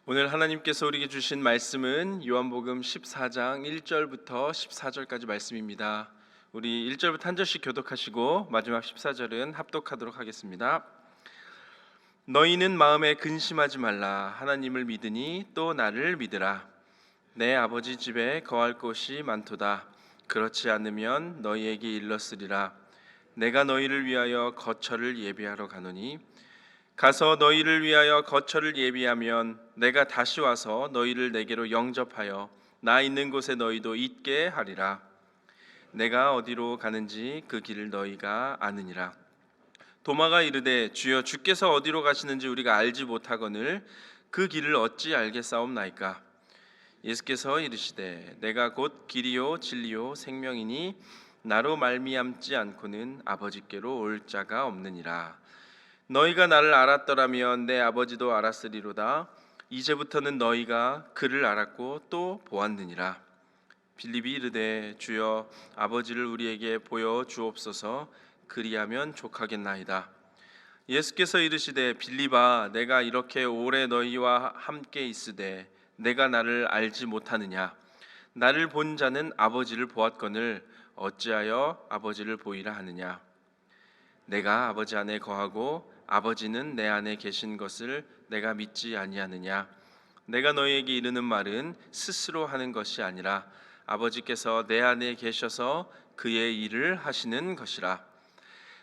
오늘 하나님께서 우리에게 주신 말씀은 요한복음 14장 1절부터 14절까지 말씀입니다. 우리 1절부터 한 절씩 교독하시고 마지막 14절은 합독하도록 하겠습니다. 너희는 마음에 근심하지 말라. 하나님을 믿으니 또 나를 믿으라. 내 아버지 집에 거할 곳이 많도다. 그렇지 않으면 너희에게 일렀으리라. 내가 너희를 위하여 거처를 예비하러 가노니 가서 너희를 위하여 거처를 예비하면 내가 다시 와서 너희를 내게로 영접하여 나 있는 곳에 너희도 있게 하리라. 내가 어디로 가는지 그 길을 너희가 아느니라. 도마가 이르되 주여 주께서 어디로 가시는지 우리가 알지 못하거늘 그 길을 어찌 알겠사옵나이까. 예수께서 이르시되 내가 곧 길이요 진리요 생명이니 나로 말미암지 않고는 아버지께로 올 자가 없느니라. 너희가 나를 알았더라면 내 아버지도 알았으리로다. 이제부터는 너희가 그를 알았고 또 보았느니라. 빌립이 이르되 주여 아버지를 우리에게 보여 주옵소서. 그리하면 족하겠나이다. 예수께서 이르시되 빌립아 내가 이렇게 오래 너희와 함께 있으되 내가 나를 알지 못하느냐. 나를 본 자는 아버지를 보았거늘 어찌하여 아버지를 보이라 하느냐. 내가 아버지 안에 거하고 아버지는 내 안에 계신 것을 내가 믿지 아니하느냐. 내가 너희에게 이르는 말은 스스로 하는 것이 아니라 아버지께서 내 안에 계셔서 그의 일을 하시는 것이라.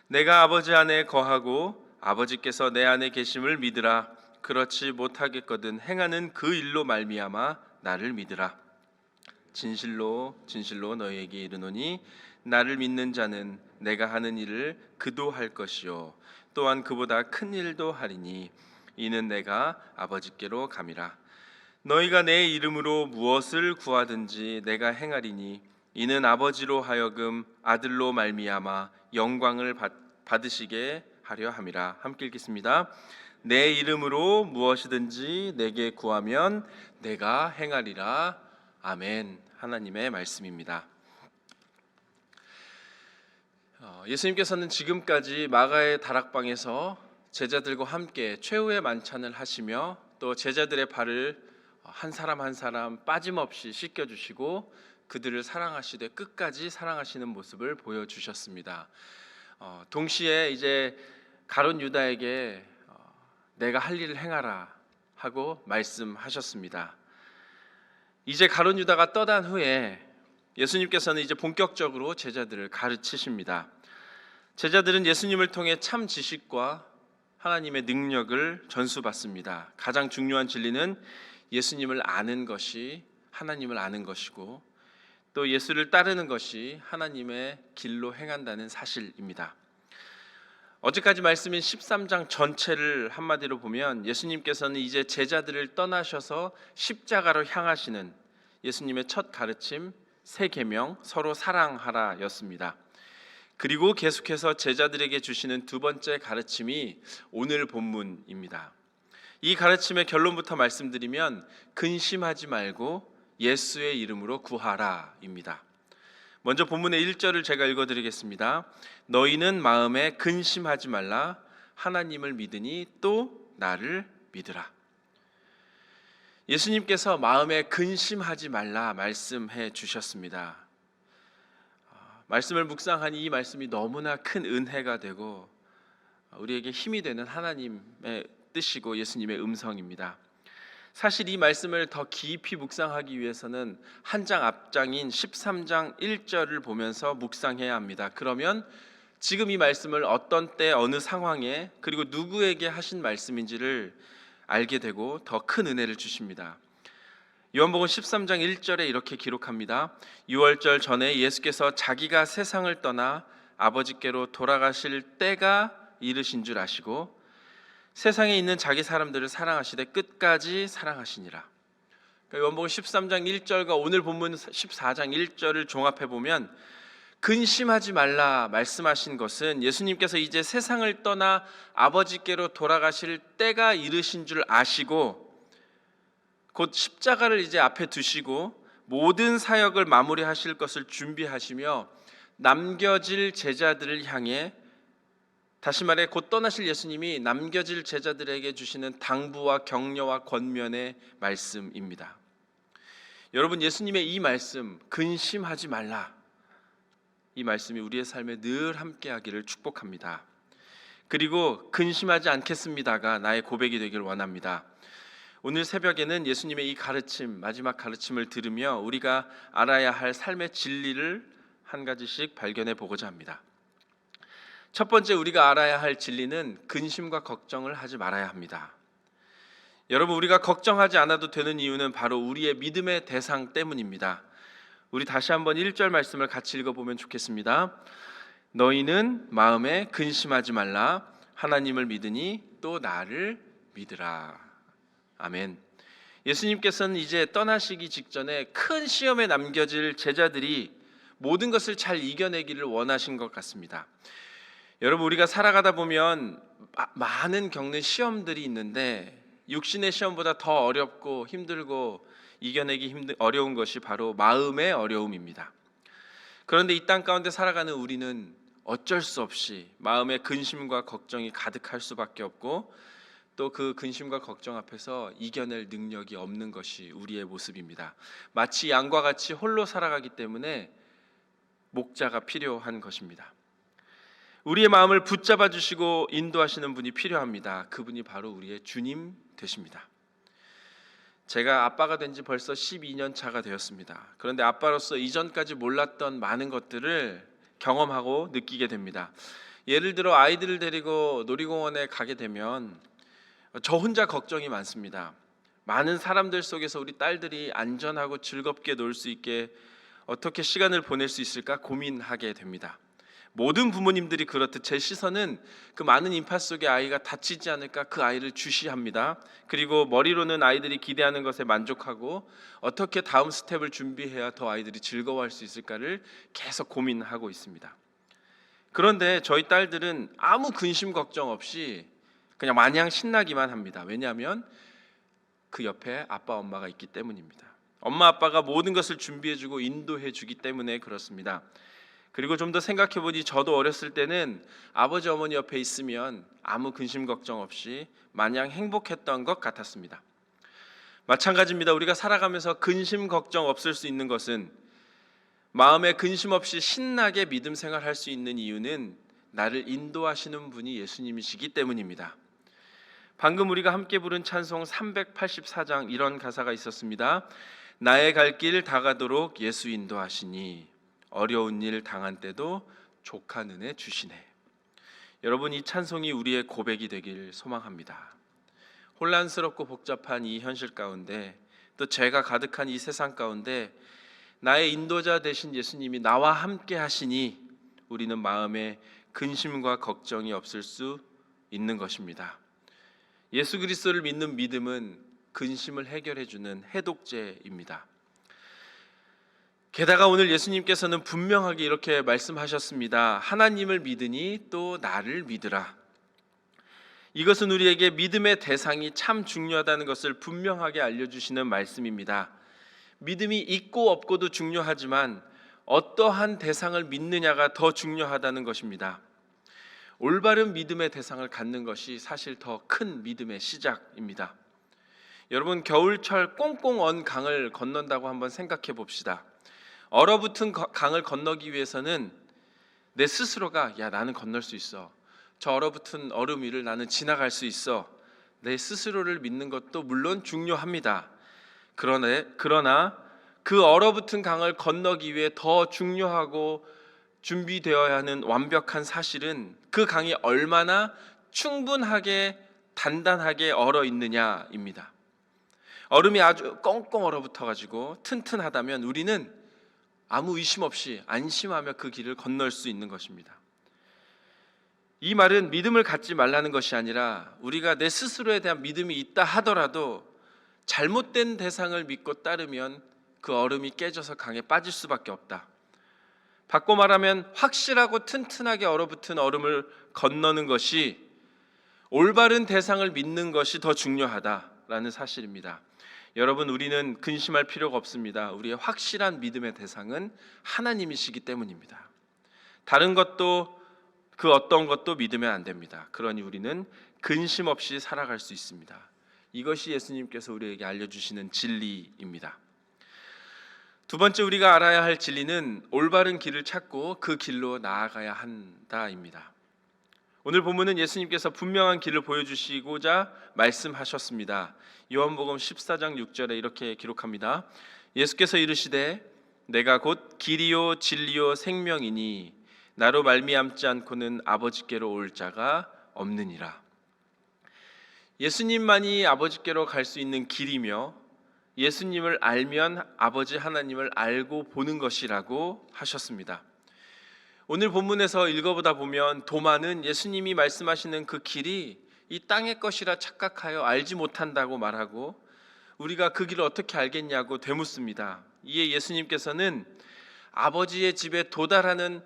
내가 아버지 안에 거하고 아버지께서 내 안에 계심을 믿으라. 그렇지 못하겠거든 행하는 그 일로 말미암아 나를 믿으라. 진실로 진실로 너희에게 이르노니 나를 믿는 자는 내가 하는 일을 그도 할 것이요 또한 그보다 큰 일도 하리니 이는 내가 아버지께로 감이라. 너희가 내 이름으로 무엇을 구하든지 내가 행하리니 이는 아버지로 하여금 아들로 말미암아 영광을 받으시게 하려 함이라. 함께 읽겠습니다. 내 이름으로 무엇이든지 내게 구하면 내가 행하리라. 아멘. 하나님의 말씀입니다. 예수님께서는 지금까지 마가의 다락방에서 제자들과 함께 최후의 만찬을 하시며 또 제자들의 발을 한 사람 한 사람 빠짐없이 씻겨주시고 그들을 사랑하시되 끝까지 사랑하시는 모습을 보여주셨습니다. 동시에 이제 가룟 유다에게 내가 할 일을 행하라 하고 말씀하셨습니다. 이제 가룟 유다가 떠난 후에 예수님께서는 이제 본격적으로 제자들을 가르치십니다. 제자들은 예수님을 통해 참 지식과 하나님의 능력을 전수받습니다. 가장 중요한 진리는 예수님을 아는 것이 하나님을 아는 것이고 또 예수를 따르는 것이 하나님의 길로 행한다는 사실입니다. 어제까지 말씀인 13장 전체를 한마디로 보면 예수님께서는 이제 제자들을 떠나셔서 십자가로 향하시는 예수님의 첫 가르침 새 계명 서로 사랑하라 였습니다. 그리고 계속해서 제자들에게 주시는 두 번째 가르침이 오늘 본문입니다. 이 가르침의 결론부터 말씀드리면 근심하지 말고 예수의 이름으로 구하라입니다. 먼저 본문의 1절을 제가 읽어드리겠습니다. 너희는 마음에 근심하지 말라. 하나님을 믿으니 또 나를 믿으라. 예수님께서 마음에 근심하지 말라 말씀해 주셨습니다. 말씀을 묵상하니 이 말씀이 너무나 큰 은혜가 되고 우리에게 힘이 되는 하나님의 뜻이고 예수님의 음성입니다. 사실 이 말씀을 더 깊이 묵상하기 위해서는 한 장 앞장인 13장 1절을 보면서 묵상해야 합니다. 그러면 지금 이 말씀을 어떤 때 어느 상황에 그리고 누구에게 하신 말씀인지를 알게 되고 더 큰 은혜를 주십니다. 요한복음 13장 1절에 이렇게 기록합니다. 유월절 전에 예수께서 자기가 세상을 떠나 아버지께로 돌아가실 때가 이르신 줄 아시고 세상에 있는 자기 사람들을 사랑하시되 끝까지 사랑하시니라. 그러니까 요한복음 13장 1절과 오늘 본문 14장 1절을 종합해 보면 근심하지 말라 말씀하신 것은 예수님께서 이제 세상을 떠나 아버지께로 돌아가실 때가 이르신 줄 아시고 곧 십자가를 이제 앞에 두시고 모든 사역을 마무리하실 것을 준비하시며 남겨질 제자들을 향해 다시 말해 곧 떠나실 예수님이 남겨질 제자들에게 주시는 당부와 격려와 권면의 말씀입니다. 여러분, 예수님의 이 말씀, 근심하지 말라, 이 말씀이 우리의 삶에 늘 함께하기를 축복합니다. 그리고 근심하지 않겠습니다가 나의 고백이 되길 원합니다. 오늘 새벽에는 예수님의 이 가르침, 마지막 가르침을 들으며 우리가 알아야 할 삶의 진리를 한 가지씩 발견해 보고자 합니다. 첫 번째, 우리가 알아야 할 진리는 근심과 걱정을 하지 말아야 합니다. 여러분, 우리가 걱정하지 않아도 되는 이유는 바로 우리의 믿음의 대상 때문입니다. 우리 다시 한번 1절 말씀을 같이 읽어보면 좋겠습니다. 너희는 마음에 근심하지 말라. 하나님을 믿으니 또 나를 믿으라. 아멘. 예수님께서는 이제 떠나시기 직전에 큰 시험에 남겨질 제자들이 모든 것을 잘 이겨내기를 원하신 것 같습니다. 여러분, 우리가 살아가다 보면 많은 겪는 시험들이 있는데 육신의 시험보다 더 어렵고 힘들고 이겨내기 어려운 것이 바로 마음의 어려움입니다. 그런데 이 땅 가운데 살아가는 우리는 어쩔 수 없이 마음의 근심과 걱정이 가득할 수밖에 없고 또 그 근심과 걱정 앞에서 이겨낼 능력이 없는 것이 우리의 모습입니다. 마치 양과 같이 홀로 살아가기 때문에 목자가 필요한 것입니다. 우리의 마음을 붙잡아 주시고 인도하시는 분이 필요합니다. 그분이 바로 우리의 주님 되십니다. 제가 아빠가 된 지 벌써 12년 차가 되었습니다. 그런데 아빠로서 이전까지 몰랐던 많은 것들을 경험하고 느끼게 됩니다. 예를 들어 아이들을 데리고 놀이공원에 가게 되면 저 혼자 걱정이 많습니다. 많은 사람들 속에서 우리 딸들이 안전하고 즐겁게 놀 수 있게 어떻게 시간을 보낼 수 있을까 고민하게 됩니다. 모든 부모님들이 그렇듯 제 시선은 그 많은 인파 속에 아이가 다치지 않을까 그 아이를 주시합니다. 그리고 머리로는 아이들이 기대하는 것에 만족하고 어떻게 다음 스텝을 준비해야 더 아이들이 즐거워할 수 있을까를 계속 고민하고 있습니다. 그런데 저희 딸들은 아무 근심 걱정 없이 그냥 마냥 신나기만 합니다. 왜냐하면 그 옆에 아빠 엄마가 있기 때문입니다. 엄마 아빠가 모든 것을 준비해주고 인도해주기 때문에 그렇습니다. 그리고 좀 더 생각해보니 저도 어렸을 때는 아버지 어머니 옆에 있으면 아무 근심 걱정 없이 마냥 행복했던 것 같았습니다. 마찬가지입니다. 우리가 살아가면서 근심 걱정 없을 수 있는 것은 마음에 근심 없이 신나게 믿음 생활할 수 있는 이유는 나를 인도하시는 분이 예수님이시기 때문입니다. 방금 우리가 함께 부른 찬송 384장 이런 가사가 있었습니다. 나의 갈 길 다가도록 예수 인도하시니 어려운 일 당한 때도 족한 은혜 주시네. 여러분, 이 찬송이 우리의 고백이 되길 소망합니다. 혼란스럽고 복잡한 이 현실 가운데 또 죄가 가득한 이 세상 가운데 나의 인도자 되신 예수님이 나와 함께 하시니 우리는 마음에 근심과 걱정이 없을 수 있는 것입니다. 예수 그리스도를 믿는 믿음은 근심을 해결해 주는 해독제입니다. 게다가 오늘 예수님께서는 분명하게 이렇게 말씀하셨습니다. 하나님을 믿으니 또 나를 믿으라. 이것은 우리에게 믿음의 대상이 참 중요하다는 것을 분명하게 알려주시는 말씀입니다. 믿음이 있고 없고도 중요하지만 어떠한 대상을 믿느냐가 더 중요하다는 것입니다. 올바른 믿음의 대상을 갖는 것이 사실 더 큰 믿음의 시작입니다. 여러분, 겨울철 꽁꽁 언 강을 건넌다고 한번 생각해 봅시다. 얼어붙은 강을 건너기 위해서는 내 스스로가 나는 건널 수 있어, 저 얼어붙은 얼음 위를 나는 지나갈 수 있어, 내 스스로를 믿는 것도 물론 중요합니다. 그러나 그 얼어붙은 강을 건너기 위해 더 중요하고 준비되어야 하는 완벽한 사실은 그 강이 얼마나 충분하게 단단하게 얼어 있느냐입니다. 얼음이 아주 꽁꽁 얼어붙어 가지고 튼튼하다면 우리는 아무 의심 없이 안심하며 그 길을 건널 수 있는 것입니다. 이 말은 믿음을 갖지 말라는 것이 아니라 우리가 내 스스로에 대한 믿음이 있다 하더라도 잘못된 대상을 믿고 따르면 그 얼음이 깨져서 강에 빠질 수밖에 없다. 바꿔 말하면 확실하고 튼튼하게 얼어붙은 얼음을 건너는 것이 올바른 대상을 믿는 것이 더 중요하다라는 사실입니다. 여러분, 우리는 근심할 필요가 없습니다. 우리의 확실한 믿음의 대상은 하나님이시기 때문입니다. 다른 것도 그 어떤 것도 믿으면 안 됩니다. 그러니 우리는 근심 없이 살아갈 수 있습니다. 이것이 예수님께서 우리에게 알려주시는 진리입니다. 두 번째 우리가 알아야 할 진리는 올바른 길을 찾고 그 길로 나아가야 한다입니다. 오늘 본문은 예수님께서 분명한 길을 보여주시고자 말씀하셨습니다. 요한복음 14장 6절에 이렇게 기록합니다. 예수께서 이르시되 내가 곧 길이요 진리요 생명이니 나로 말미암지 않고는 아버지께로 올 자가 없느니라. 예수님만이 아버지께로 갈 수 있는 길이며 예수님을 알면 아버지 하나님을 알고 보는 것이라고 하셨습니다. 오늘 본문에서 읽어보다 보면 도마는 예수님이 말씀하시는 그 길이 이 땅의 것이라 착각하여 알지 못한다고 말하고 우리가 그 길을 어떻게 알겠냐고 되묻습니다. 이에 예수님께서는 아버지의 집에 도달하는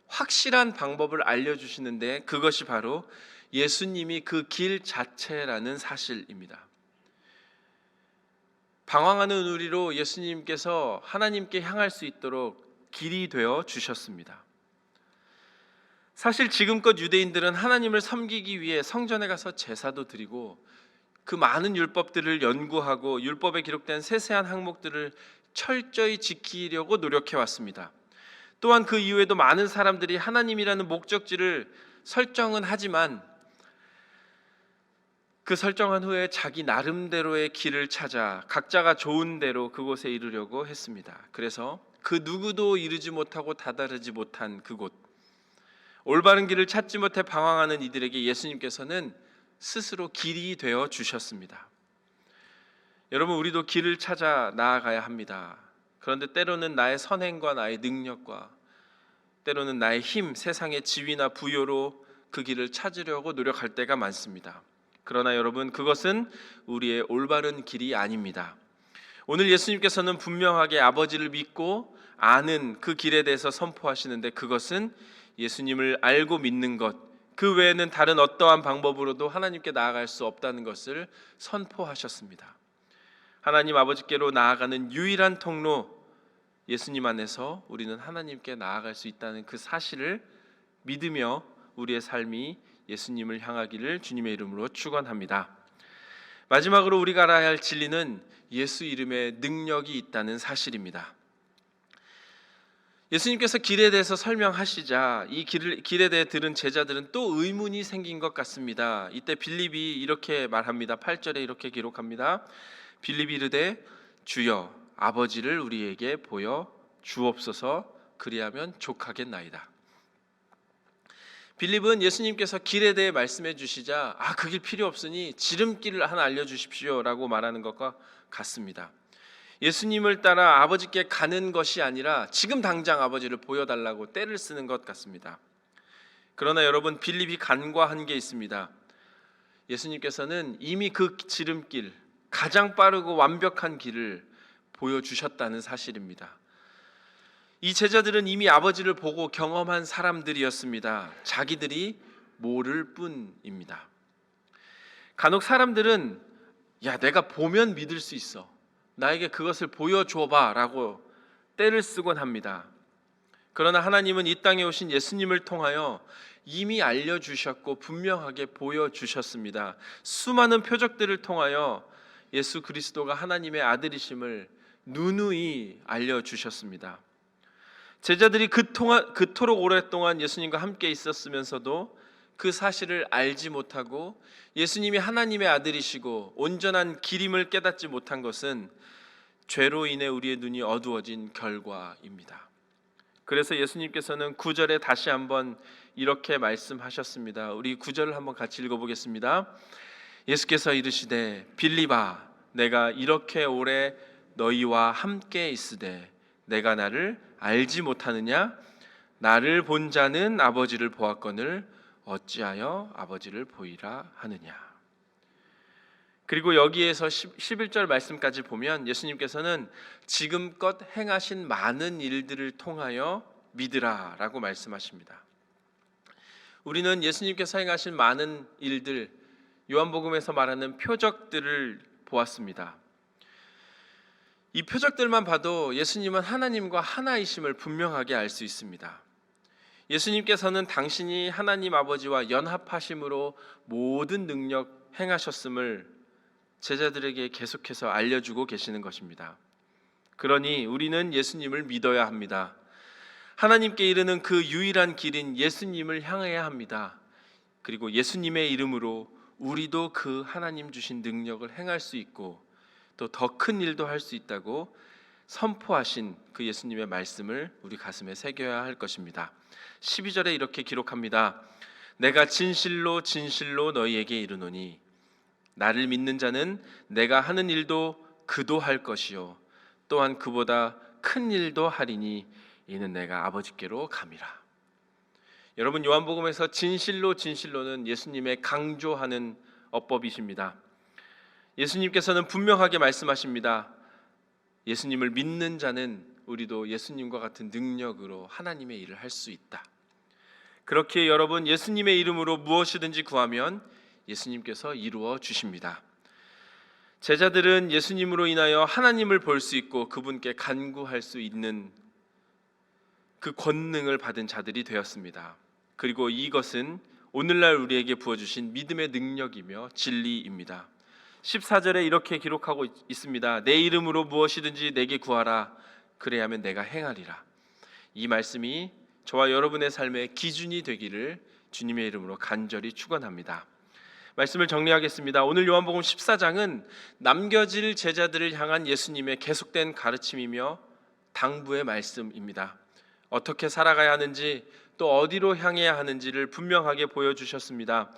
확실한 방법을 알려주시는데 그것이 바로 예수님이 그 길 자체라는 사실입니다. 방황하는 우리로 예수님께서 하나님께 향할 수 있도록 길이 되어 주셨습니다. 사실 지금껏 유대인들은 하나님을 섬기기 위해 성전에 가서 제사도 드리고 그 많은 율법들을 연구하고 율법에 기록된 세세한 항목들을 철저히 지키려고 노력해 왔습니다. 또한 그 이후에도 많은 사람들이 하나님이라는 목적지를 설정은 하지만 그 설정한 후에 자기 나름대로의 길을 찾아 각자가 좋은 대로 그곳에 이르려고 했습니다. 그래서 그 누구도 이르지 못하고 다다르지 못한 그곳, 올바른 길을 찾지 못해 방황하는 이들에게 예수님께서는 스스로 길이 되어 주셨습니다. 여러분, 우리도 길을 찾아 나아가야 합니다. 그런데 때로는 나의 선행과 나의 능력과 때로는 나의 힘, 세상의 지위나 부여로 그 길을 찾으려고 노력할 때가 많습니다. 그러나 여러분, 그것은 우리의 올바른 길이 아닙니다. 오늘 예수님께서는 분명하게 아버지를 믿고 아는 그 길에 대해서 선포하시는데 그것은 예수님을 알고 믿는 것, 그 외에는 다른 어떠한 방법으로도 하나님께 나아갈 수 없다는 것을 선포하셨습니다. 하나님 아버지께로 나아가는 유일한 통로, 예수님 안에서 우리는 하나님께 나아갈 수 있다는 그 사실을 믿으며 우리의 삶이 예수님을 향하기를 주님의 이름으로 축원합니다. 마지막으로 우리가 알아야 할 진리는 예수 이름에 능력이 있다는 사실입니다. 예수님께서 길에 대해서 설명하시자 이 길에 대해 들은 제자들은 또 의문이 생긴 것 같습니다. 이때 빌립이 이렇게 말합니다. 8절에 이렇게 기록합니다. 빌립이 이르되 주여 아버지를 우리에게 보여 주옵소서, 그리하면 족하겠나이다. 빌립은 예수님께서 길에 대해 말씀해 주시자 그 길 필요 없으니 지름길을 하나 알려주십시오 라고 말하는 것과 같습니다. 예수님을 따라 아버지께 가는 것이 아니라 지금 당장 아버지를 보여달라고 떼를 쓰는 것 같습니다. 그러나 여러분, 빌립이 간과한 게 있습니다. 예수님께서는 이미 그 지름길, 가장 빠르고 완벽한 길을 보여주셨다는 사실입니다. 이 제자들은 이미 아버지를 보고 경험한 사람들이었습니다. 자기들이 모를 뿐입니다. 간혹 사람들은 내가 보면 믿을 수 있어, 나에게 그것을 보여줘봐 라고 떼를 쓰곤 합니다. 그러나 하나님은 이 땅에 오신 예수님을 통하여 이미 알려주셨고 분명하게 보여주셨습니다. 수많은 표적들을 통하여 예수 그리스도가 하나님의 아들이심을 누누이 알려주셨습니다. 제자들이 그토록 오랫동안 예수님과 함께 있었으면서도 그 사실을 알지 못하고 예수님이 하나님의 아들이시고 온전한 길임을 깨닫지 못한 것은 죄로 인해 우리의 눈이 어두워진 결과입니다. 그래서 예수님께서는 9절에 다시 한번 이렇게 말씀하셨습니다. 우리 9절을 한번 같이 읽어보겠습니다. 예수께서 이르시되 빌립아, 내가 이렇게 오래 너희와 함께 있으되 내가 나를 알지 못하느냐? 나를 본 자는 아버지를 보았거늘 어찌하여 아버지를 보이라 하느냐? 그리고 여기에서 11절 말씀까지 보면 예수님께서는 지금껏 행하신 많은 일들을 통하여 믿으라 라고 말씀하십니다. 우리는 예수님께서 행하신 많은 일들, 요한복음에서 말하는 표적들을 보았습니다. 이 표적들만 봐도 예수님은 하나님과 하나이심을 분명하게 알 수 있습니다. 예수님께서는 당신이 하나님 아버지와 연합하심으로 모든 능력 행하셨음을 제자들에게 계속해서 알려주고 계시는 것입니다. 그러니 우리는 예수님을 믿어야 합니다. 하나님께 이르는 그 유일한 길인 예수님을 향해야 합니다. 그리고 예수님의 이름으로 우리도 그 하나님 주신 능력을 행할 수 있고 또 더 큰 일도 할 수 있다고 선포하신 그 예수님의 말씀을 우리 가슴에 새겨야 할 것입니다. 12절에 이렇게 기록합니다. 내가 진실로 진실로 너희에게 이르노니 나를 믿는 자는 내가 하는 일도 그도 할 것이요 또한 그보다 큰 일도 하리니 이는 내가 아버지께로 감이라. 여러분, 요한복음에서 진실로 진실로는 예수님의 강조하는 어법이십니다. 예수님께서는 분명하게 말씀하십니다. 예수님을 믿는 자는 우리도 예수님과 같은 능력으로 하나님의 일을 할 수 있다. 그렇게 여러분, 예수님의 이름으로 무엇이든지 구하면 예수님께서 이루어 주십니다. 제자들은 예수님으로 인하여 하나님을 볼 수 있고 그분께 간구할 수 있는 그 권능을 받은 자들이 되었습니다. 그리고 이것은 오늘날 우리에게 부어주신 믿음의 능력이며 진리입니다. 14절에 이렇게 기록하고 있습니다. 내 이름으로 무엇이든지 내게 구하라. 그래야면 내가 행하리라. 이 말씀이 저와 여러분의 삶의 기준이 되기를 주님의 이름으로 간절히 축원합니다. 말씀을 정리하겠습니다. 오늘 요한복음 14장은 남겨질 제자들을 향한 예수님의 계속된 가르침이며 당부의 말씀입니다. 어떻게 살아가야 하는지 또 어디로 향해야 하는지를 분명하게 보여주셨습니다.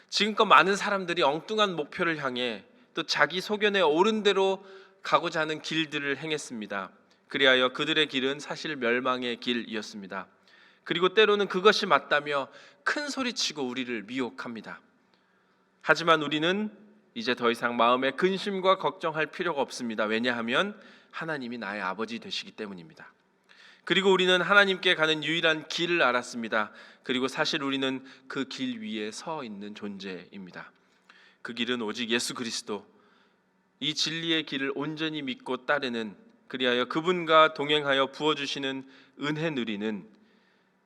지금껏 많은 사람들이 엉뚱한 목표를 향해 또 자기 소견에 옳은 대로 가고자 하는 길들을 행했습니다. 그리하여 그들의 길은 사실 멸망의 길이었습니다. 그리고 때로는 그것이 맞다며 큰 소리치고 우리를 미혹합니다. 하지만 우리는 이제 더 이상 마음에 근심과 걱정할 필요가 없습니다. 왜냐하면 하나님이 나의 아버지 되시기 때문입니다. 그리고 우리는 하나님께 가는 유일한 길을 알았습니다. 그리고 사실 우리는 그 길 위에 서 있는 존재입니다. 그 길은 오직 예수 그리스도, 이 진리의 길을 온전히 믿고 따르는, 그리하여 그분과 동행하여 부어주시는 은혜 누리는,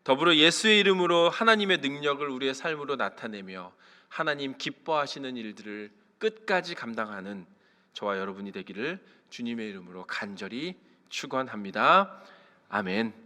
더불어 예수의 이름으로 하나님의 능력을 우리의 삶으로 나타내며 하나님 기뻐하시는 일들을 끝까지 감당하는 저와 여러분이 되기를 주님의 이름으로 간절히 축원합니다. 아멘.